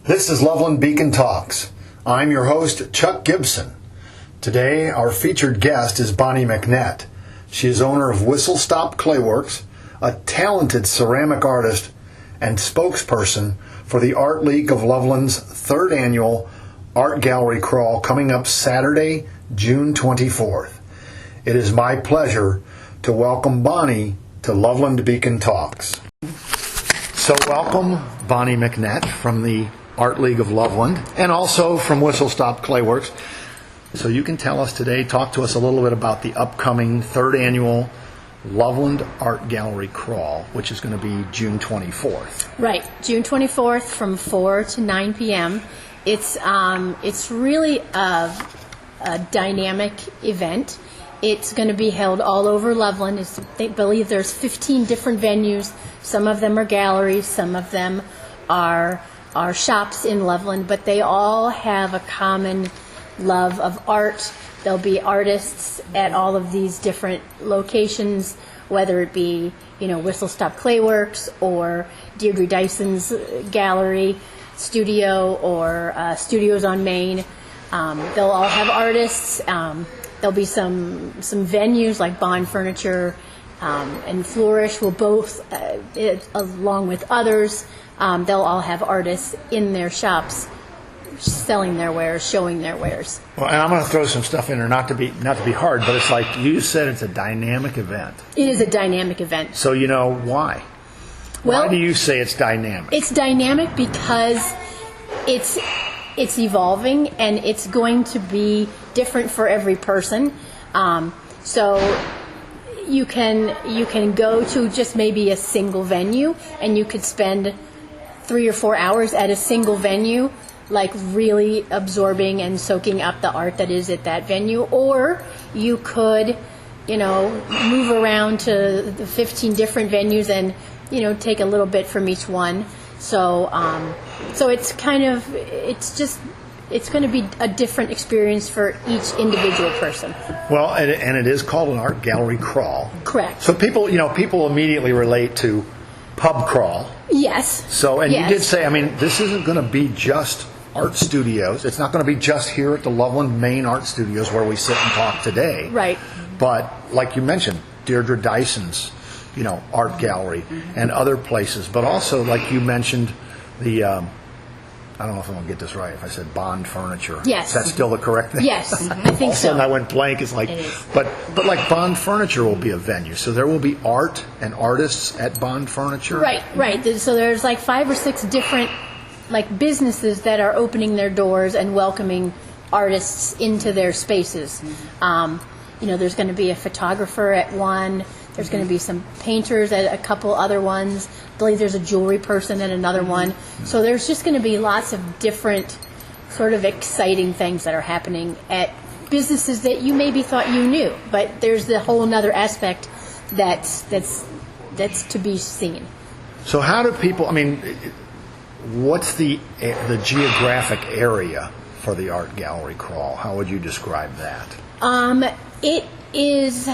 This is Loveland Beacon Talks. I'm your host, Chuck Gibson. Today, our featured guest is Bonnie McNett. She is owner of Whistle Stop Clayworks, a talented ceramic artist and spokesperson for the Art League of Loveland's third annual Art Gallery Crawl coming up Saturday, June 24th. It is my pleasure to welcome Bonnie to Loveland Beacon Talks. So welcome, Bonnie McNett from the Art League of Loveland and also from Whistle Stop Clayworks. So you can tell us today, talk to us a little bit about the upcoming third annual Loveland Art Gallery Crawl, which is going to be June 24th. Right, June 24th from 4 to 9 p.m. It's really a dynamic event. It's going to be held all over Loveland. They believe there's 15 different venues. Some of them are galleries, some of them are shops in Loveland, but they all have a common love of art. There'll be artists at all of these different locations, whether it be, Whistle Stop Clayworks or Deirdre Dyson's gallery, studio, or Studios on Main. They'll all have artists. There'll be some venues like Bond Furniture and Flourish will both, along with others, they'll all have artists in their shops selling their wares, showing their wares. Well, and I'm going to throw some stuff in there, not to be hard, but it's like you said, it's a dynamic event. It is a dynamic event. So why? Why do you say it's dynamic? It's dynamic because it's evolving and it's going to be different for every person. So you can go to just maybe a single venue and you could spend 3 or 4 hours at a single venue, like really absorbing and soaking up the art that is at that venue. Or you could, move around to the 15 different venues and, take a little bit from each one. So it's going to be a different experience for each individual person. Well, and it is called an art gallery crawl. Correct. So people immediately relate to pub crawl. Yes. So, and yes. You did say, this isn't going to be just art studios. It's not going to be just here at the Loveland main art studios where we sit and talk today. Right. But like you mentioned, Deirdre Dyson's, art gallery and other places. But also, like you mentioned, the I don't know if I'm going to get this right. If I said Bond Furniture, yes. Is that still the correct thing? Yes, I think so. And I went blank. It's like, but like Bond Furniture will be a venue, so there will be art and artists at Bond Furniture. Right. So there's like 5 or 6 different businesses that are opening their doors and welcoming artists into their spaces. There's going to be a photographer at one. There's going to be some painters at a couple other ones. I believe there's a jewelry person at another one. So there's just going to be lots of different sort of exciting things that are happening at businesses that you maybe thought you knew. But there's the whole other aspect that's to be seen. So how do people, what's the geographic area for the art gallery crawl? How would you describe that? It is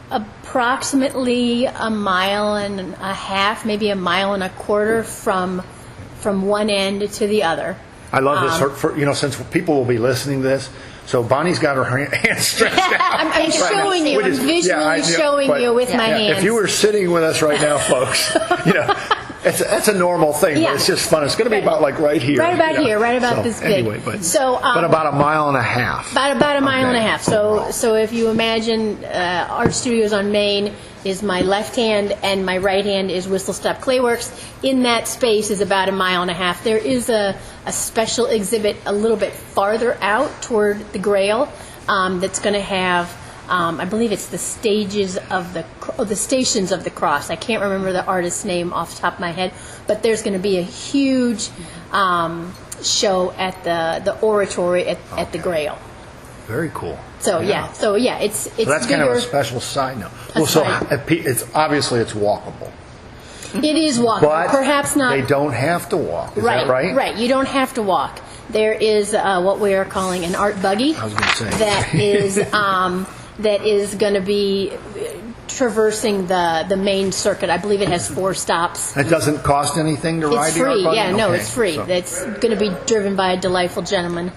approximately 1.5 miles, maybe 1.25 miles from one end to the other. I love this. Since people will be listening to this, so Bonnie's got her hands stretched out. I'm showing you. I'm visually showing you with my hands. If you were sitting with us right now, folks, that's a normal thing. Yeah. But it's just fun. It's going to be about right here. Right about here. Right about this big. Anyway, but about 1.5 miles. About 1.5 miles. So if you imagine Art Studios on Main is my left hand and my right hand is Whistle Stop Clayworks. In that space is about 1.5 miles. There is a special exhibit a little bit farther out toward the Grail that's going to have, I believe it's the Stations of the Cross. I can't remember the artist's name off the top of my head, but there's going to be a huge show at the oratory at the Grail. Very cool. So it's so that's bigger. Kind of a special side note. Well, so it's obviously it's walkable. It is walkable. But perhaps not. They don't have to walk. Is that right? Right. You don't have to walk. There is what we are calling an art buggy. I was going to say that is going to be traversing the main circuit. I believe it has 4 stops. It doesn't cost anything to ride It's the art free. buggy? Yeah, no, Okay. it's free. So- It's going to be driven by a delightful gentleman.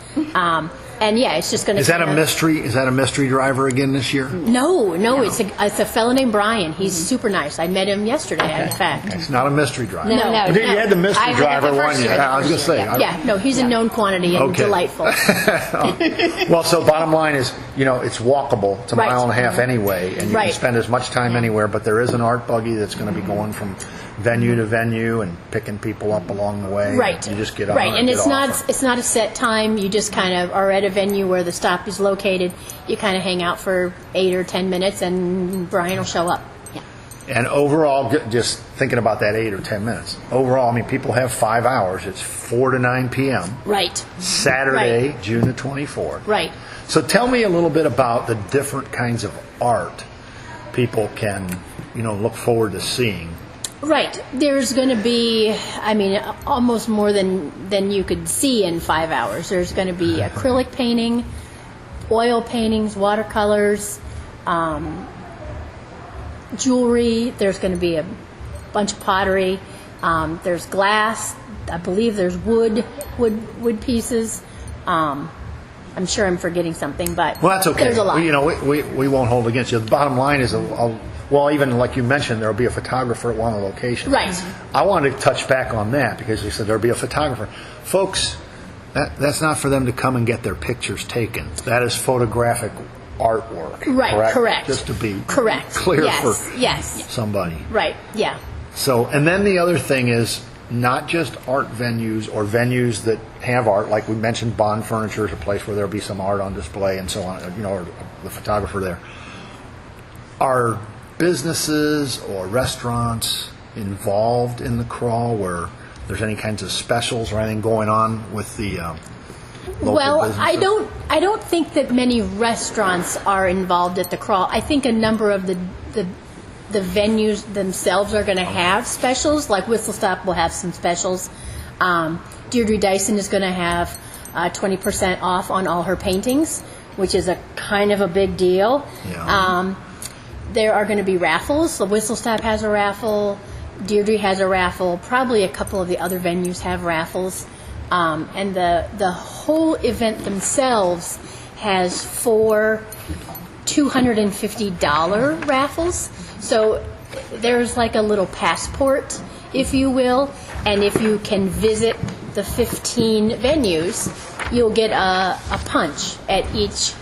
And yeah, it's just going to. Is that a mystery? Is that a mystery driver again this year? No, it's a fellow named Brian. He's super nice. I met him yesterday, in fact. It's not a mystery driver. No, You had the mystery I heard driver that the one first year. year. I was going to say. Yeah, no, he's a known quantity and Okay. delightful. Well, so bottom line is, it's walkable. It's a Right. mile and a half anyway, and you Right. can spend as much time anywhere. But there is an art buggy that's going to be going from venue to venue and picking people up along the way. Right. You just get on. Right, and get it's off. not a set time. You just kind of are at a venue where the stop is located. You kind of hang out for 8 or 10 minutes, and Brian will show up. And overall, just thinking about that 8 or 10 minutes. Overall, people have 5 hours. It's 4 to 9 p.m. Right. Saturday, Right. June the 24th. Right. So tell me a little bit about the different kinds of art people can, look forward to seeing. Right. There's going to be, almost more than you could see in 5 hours. There's going to be acrylic painting, oil paintings, watercolors, jewelry. There's going to be a bunch of pottery. There's glass. I believe there's wood pieces. I'm sure I'm forgetting something, but Well, that's okay. there's a lot. We won't hold against you. The bottom line is, well, even like you mentioned, there will be a photographer at one of the locations. Right. I wanted to touch back on that because you said there will be a photographer. Folks, that's not for them to come and get their pictures taken. That is photographic artwork. Right, correct. Just to be Correct. clear Yes, for yes. somebody. Right, yeah. So, and then the other thing is not just art venues or venues that have art, like we mentioned, Bond Furniture is a place where there'll be some art on display and so on, or the photographer there. Are businesses or restaurants involved in the crawl where there's any kinds of specials or anything going on with the local Well, businesses? I don't think that many restaurants are involved at the crawl. I think a number of the venues themselves are going to have specials. Like Whistle Stop will have some specials. Deirdre Dyson is going to have 20% off on all her paintings, which is a kind of a big deal. Yeah. There are going to be raffles. The Whistle Stop has a raffle. Deirdre has a raffle. Probably a couple of the other venues have raffles. And the whole event themselves has 4 $250 raffles. So there's like a little passport, if you will. And if you can visit the 15 venues, you'll get a punch at each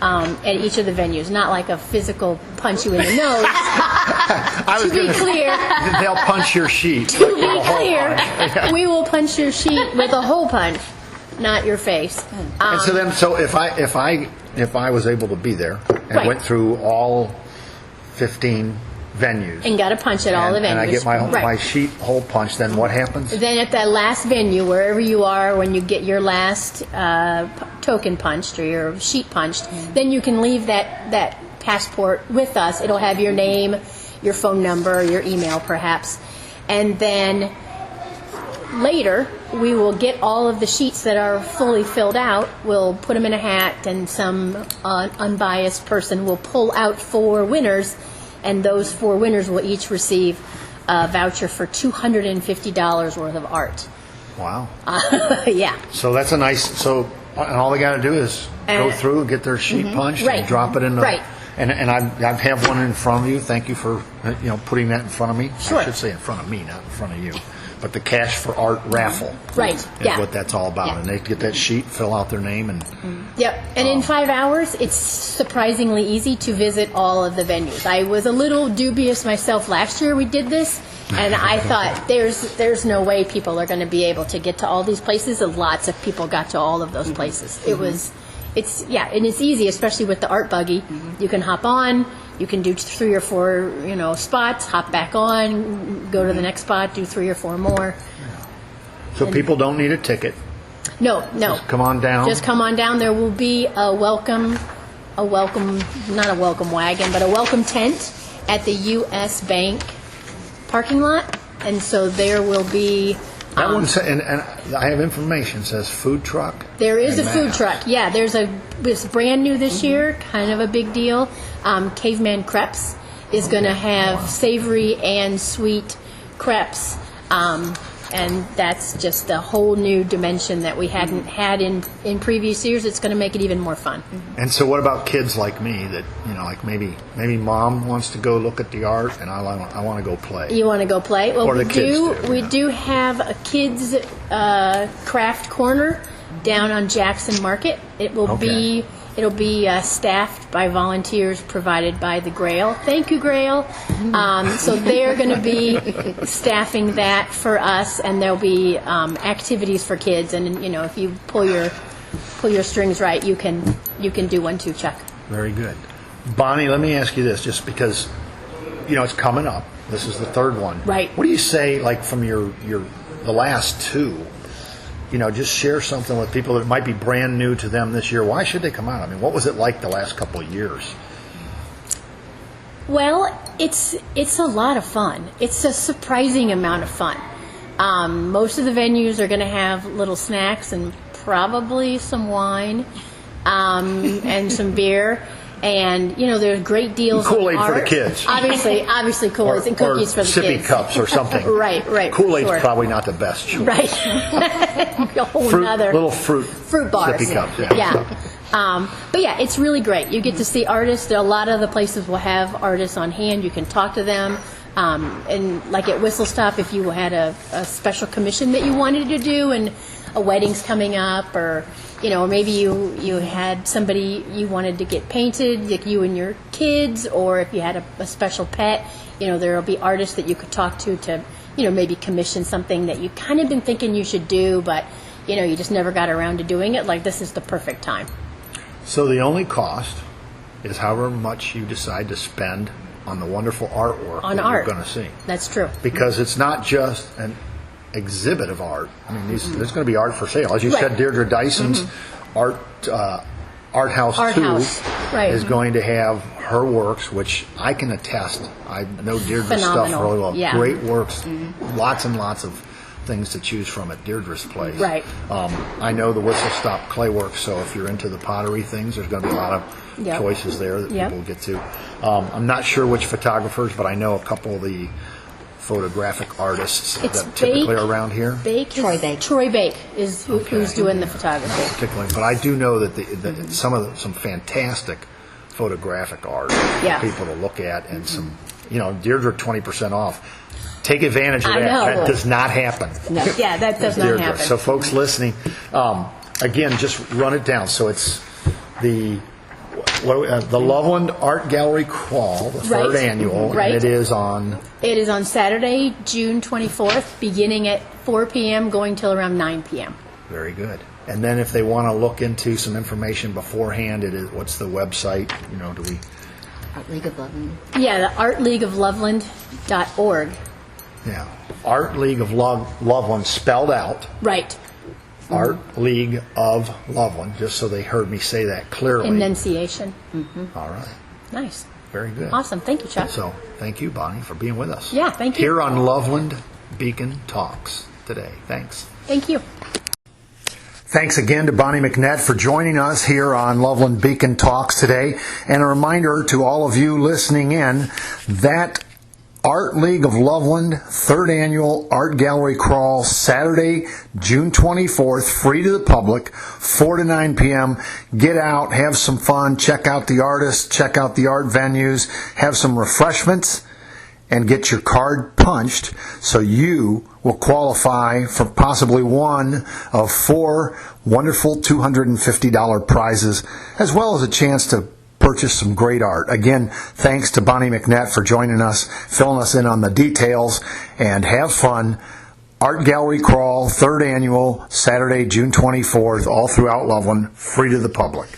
of the venues. Not like a physical punch you in the nose. To be clear, they'll punch your sheet. to be clear, we will punch your sheet with a hole punch, not your face. And so if I was able to be there and Right. went through all 15 venues And got a punch at all the venues. and I get my Right. sheet hole punch, then what happens? Then at that last venue, wherever you are, when you get your last token punched or your sheet punched, then you can leave that passport with us. It'll have your name, your phone number, your email perhaps. And then later, we will get all of the sheets that are fully filled out. We'll put them in a hat, and some unbiased person will pull out 4 winners, and those 4 winners will each receive a voucher for $250 worth of art. Wow. Yeah. So that's a nice. And all they got to do is go through and get their sheet punched Right. and drop it in the. Right. And I have one in front of you. Thank you for putting that in front of me. Sure. I should say in front of me, not in front of you. But the Cash for Art raffle. Right, Is yeah. what that's all about. Yeah. And they get that sheet, fill out their name, and Yep. And in 5 hours, it's surprisingly easy to visit all of the venues. I was a little dubious myself last year we did this, and I thought there's no way people are going to be able to get to all these places, and lots of people got to all of those places. And it's easy, especially with the art buggy. You can hop on, you can do 3 or 4, spots, hop back on, go to the next spot, do 3 or 4 more. so people don't need a ticket. No. Just come on down. Just come on down. There will be not a welcome wagon, but a welcome tent at the U.S. Bank parking lot. And so there will be... That one said, and I have information, says food truck. There is and a food mass. truck. Yeah, it's brand new this year, kind of a big deal. Caveman Crepes. is going to have savory and sweet crepes. And that's just a whole new dimension that we hadn't had in previous years. It's going to make it even more fun. And so what about kids like me that, like maybe mom wants to go look at the art and I want to go play? You want to go play? Well, or the kids do. We do have a kids craft corner down on Jackson Market. It'll be staffed by volunteers provided by the Grail. Thank you, Grail. So they're going to be staffing that for us, and there'll be activities for kids. And if you pull your strings right, you can do one too, Chuck. Very good, Bonnie. Let me ask you this, just because it's coming up. This is the third one. Right. What do you say, like from the last two? Just share something with people that might be brand new to them this year. Why should they come out? I mean, what was it like the last couple of years? Well, it's a lot of fun. It's a surprising amount of fun. Most of the venues are going to have little snacks and probably some wine and some beer. And, there's great deals on Kool-Aid art. for the kids. Obviously Kool-Aid and cookies for the sippy kids. cups or something. Right. Kool-Aid's sure. probably not the best choice. Right. A whole nother. Little fruit bars. Sippy cups, yeah. But yeah, it's really great. You get to see artists. A lot of the places will have artists on hand. You can talk to them. And like at Whistle Stop, if you had a special commission that you wanted to do and a wedding's coming up, or maybe you had somebody you wanted to get painted, like you and your kids, or if you had a special pet, there will be artists that you could talk to maybe commission something that you kind of been thinking you should do, but you just never got around to doing it. Like, this is the perfect time. So the only cost is however much you decide to spend on the wonderful artwork you're going to see. That's true. Because it's not just an exhibit of art. I mean, there's going to be art for sale. As you said, Deirdre Dyson's Art House 2 is going to have her works, which I can attest. I know Deirdre's stuff really well. Yeah. Great works, lots and lots of things to choose from at Deirdre's place. Right. I know the Whistle Stop Clay Works, so if you're into the pottery things, there's going to be a lot of choices there that people will get to. I'm not sure which photographers, but I know a couple of the photographic artists that typically are around here. Troy Bake is who's doing the photography. Particularly, but I do know that some fantastic photographic art for people to look at, and some, Deirdre 20% off. Take advantage of that. That does not happen. No. Yeah, that does not happen. So folks listening, again, just run it down. So it's the Loveland Art Gallery Crawl, the third annual, and it is on Saturday, June 24th, beginning at 4 p.m., going till around 9 p.m. Very good. And then if they want to look into some information beforehand, what's the website? Do we... Art League of Loveland. Yeah, the artleagueofloveland.org. Yeah, Art League of Loveland spelled out. Right. Art League of Loveland, just so they heard me say that clearly. Enunciation. All right. Nice. Very good. Awesome. Thank you, Chuck. So, thank you, Bonnie, for being with us. Yeah, thank you. Here on Loveland Beacon Talks today. Thanks. Thank you. Thanks again to Bonnie McNett for joining us here on Loveland Beacon Talks today. And a reminder to all of you listening in that Art League of Loveland, third annual Art Gallery Crawl, Saturday, June 24th, free to the public, 4 to 9 p.m. Get out, have some fun, check out the artists, check out the art venues, have some refreshments, and get your card punched so you will qualify for possibly one of 4 wonderful $250 prizes, as well as a chance to purchase some great art. Again, thanks to Bonnie McNett for joining us, filling us in on the details, and have fun. Art Gallery Crawl, third annual, Saturday, June 24th, all throughout Loveland, free to the public.